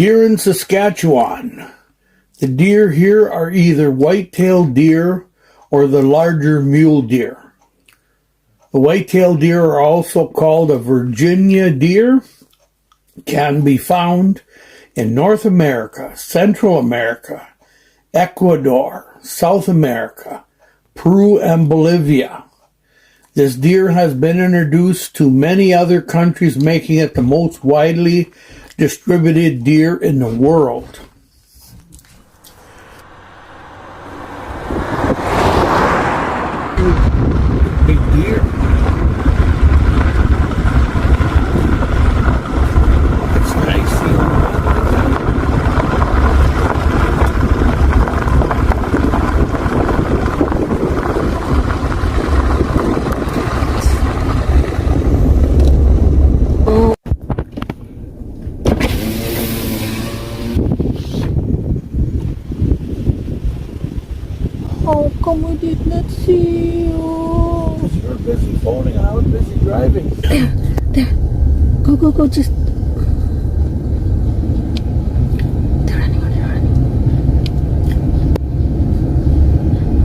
Deer in Saskatchewan. The deer here are either white-tailed deer or the larger mule deer. The white-tailed deer are also called a Virginia deer, can be found in North America, Central America, Ecuador, South America, Peru, and Bolivia. This deer has been introduced to many other countries, making it the most widely distributed deer in the world. Big deer. It's nice. How come we did not see you? Because you were busy phoning and I was busy driving. There. Go. Just. They're running.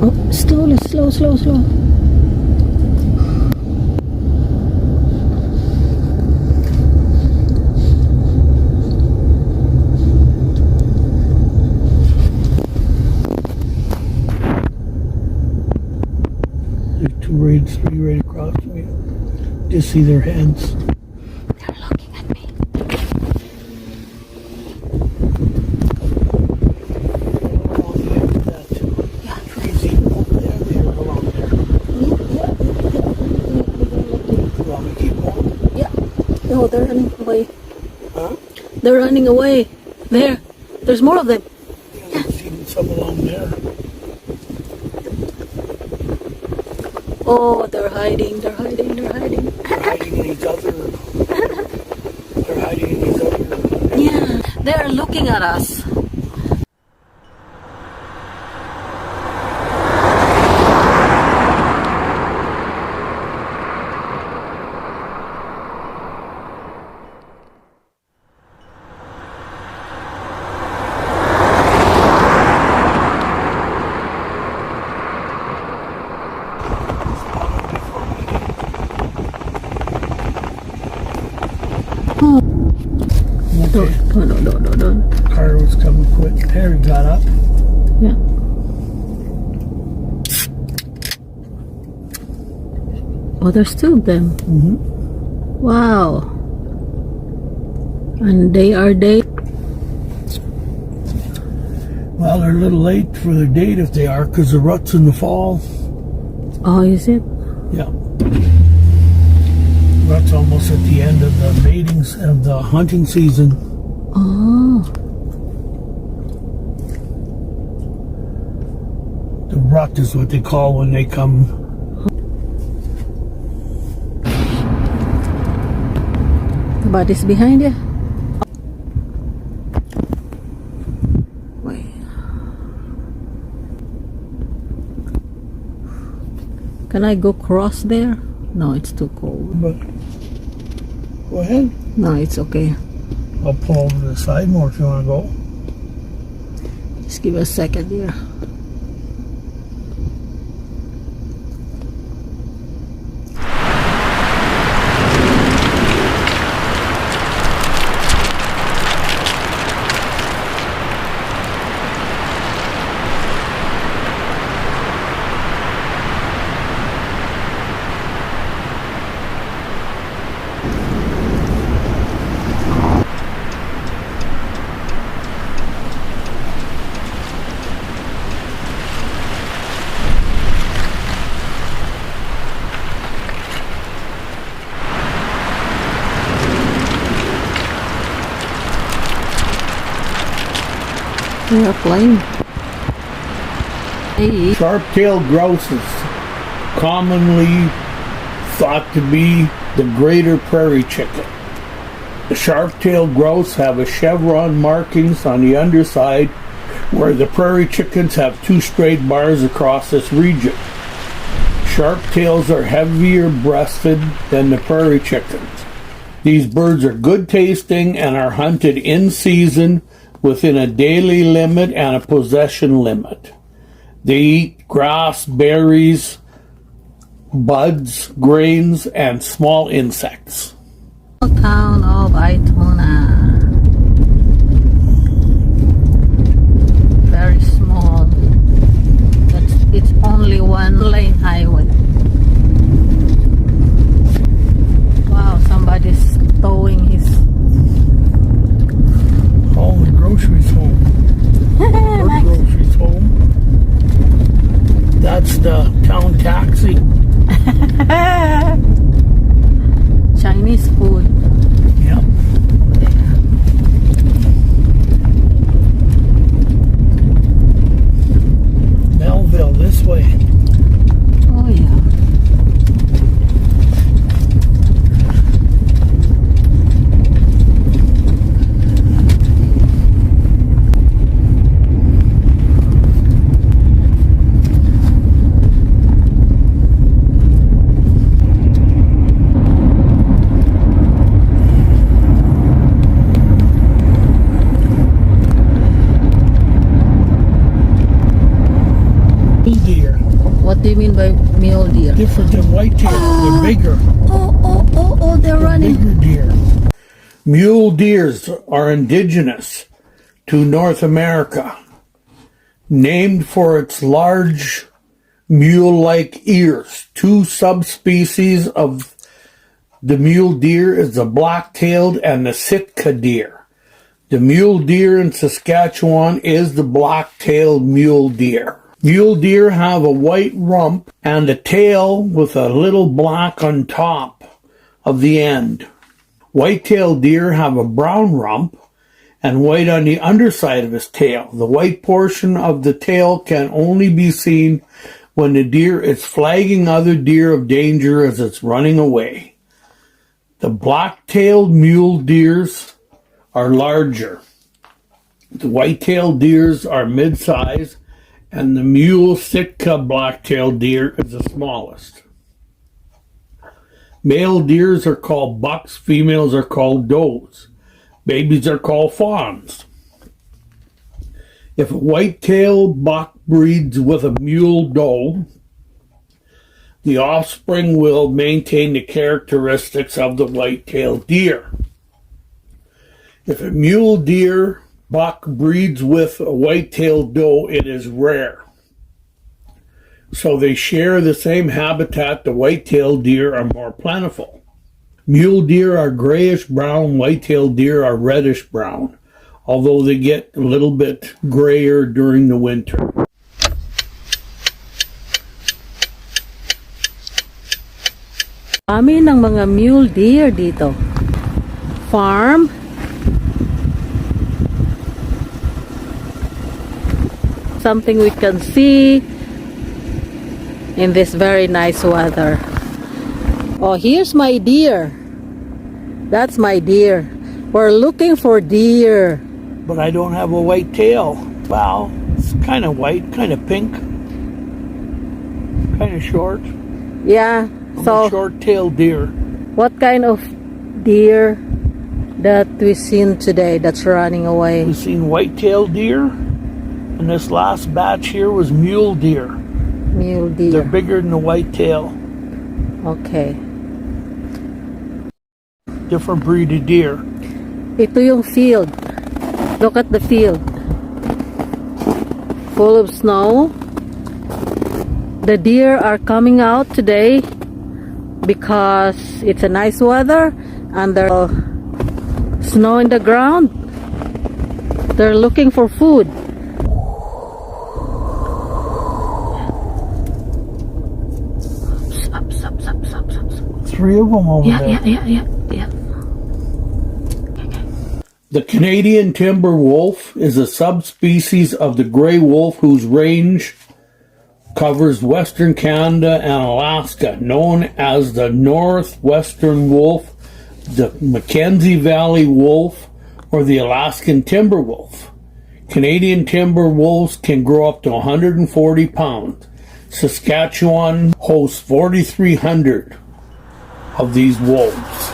Oh, slowly, slow. There's three right across from you. Just see their heads. They're looking at me. Yeah. Trees even over there. They are along there. Yeah. You want me to keep going? Yeah. No, they're running away. Huh? They're running away. There. There's more of them. Yeah, there's even some along there. Oh, they're hiding. They're hiding in these other. Yeah, they're looking at us. Oh. Okay. No. Car was coming quick. There, he got up. Yeah. Oh, there's two of them. Mm-hmm. Wow. And they are Well, they're a little late for their date if they are, because the rut's in the fall. Oh, is it? Yeah. Rut's almost at the end of the matings of the hunting season. Oh. The rut is what they call when they come. The body's behind you. Wait. Can I go cross there? No, it's too cold. But go ahead. No, it's okay. I'll pull over to the side more if you want to go. Just give us a second here. We are playing. Hey. Sharp-tailed grouse is commonly thought to be the greater prairie chicken. The sharp-tailed grouse have a chevron markings on the underside, where the prairie chickens have two straight bars across this region. Sharp tails are heavier breasted than the prairie chickens. These birds are good tasting and are hunted in season within a daily limit and a possession limit. They eat grass, berries, buds, grains, and small insects. Town of Ituna. Very small. It's only one lane highway. Wow, somebody's towing his All the groceries home. Her groceries home. That's the town taxi. Chinese food. Yep. Melville, this way. Oh yeah. Deer. What do you mean by mule deer? Different than whitetail. They're bigger. Oh, they're running. Bigger deer. Mule deers are indigenous to North America, named for its large mule-like ears. Two subspecies of the mule deer is the black-tailed and the Sitka deer. The mule deer in Saskatchewan is the black-tailed mule deer. Mule deer have a white rump and a tail with a little black on top of the end. White-tailed deer have a brown rump and white on the underside of his tail. The white portion of the tail can only be seen when the deer is flagging other deer of danger as it's running away. The black-tailed mule deers are larger. The white-tailed deers are mid-size, and the mule Sitka black-tailed deer is the smallest. Male deers are called bucks, females are called does. Babies are called fawns. If a white-tailed buck breeds with a mule doe, the offspring will maintain the characteristics of the white-tailed deer. If a mule deer buck breeds with a white-tailed doe, it is rare. So they share the same habitat. The white-tailed deer are more plentiful. Mule deer are grayish-brown, white-tailed deer are reddish-brown, although they get a little bit grayer during the winter. Dami ng mga mule deer dito. Farm. Something we can see in this very nice weather. Oh, here's my deer. That's my deer. We're looking for deer. But I don't have a white tail. Wow, it's kind of white, kind of pink, kind of short. Yeah. I'm So a short-tailed deer. what kind of deer that we've seen today that's running away? We've seen white-tailed deer, and this last batch here was mule deer. Mule They're deer. bigger than the white-tail. Okay. Different breed of deer. Ito yung field. Look at the field. Full of snow. The deer are coming out today because it's a nice weather and there's snow in the ground. They're looking for food. Up. 3 of them over there. Yeah. The Canadian timber wolf is a subspecies of the gray wolf whose range covers western Canada and Alaska, known as the northwestern wolf, the Mackenzie Valley wolf, or the Alaskan timber wolf. Canadian timber wolves can grow up to 140 pounds. Saskatchewan hosts 4,300 of these wolves.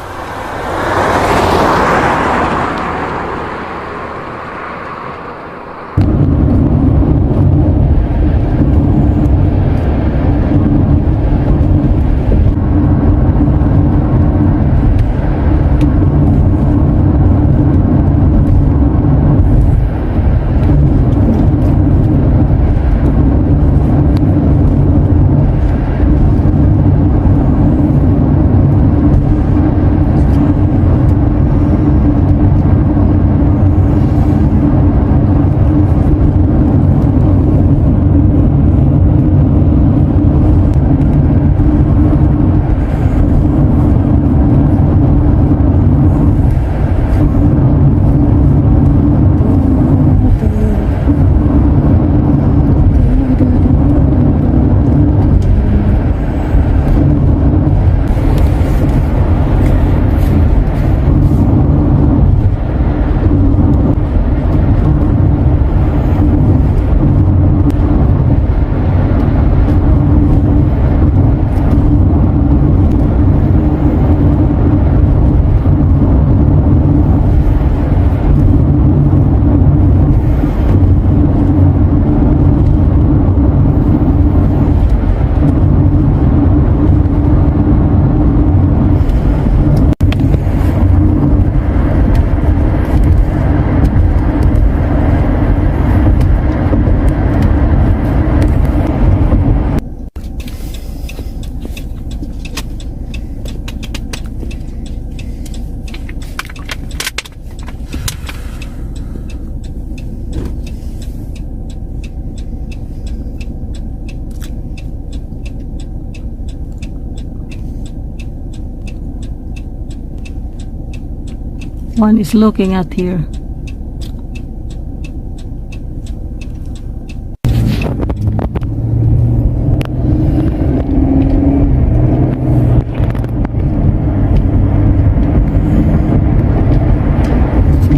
One is looking at here.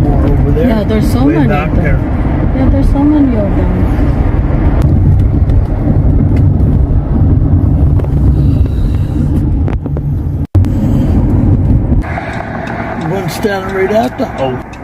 More over there. Yeah, there's so Way many back of them. there. Yeah, there's so many of them. One standing right at the house.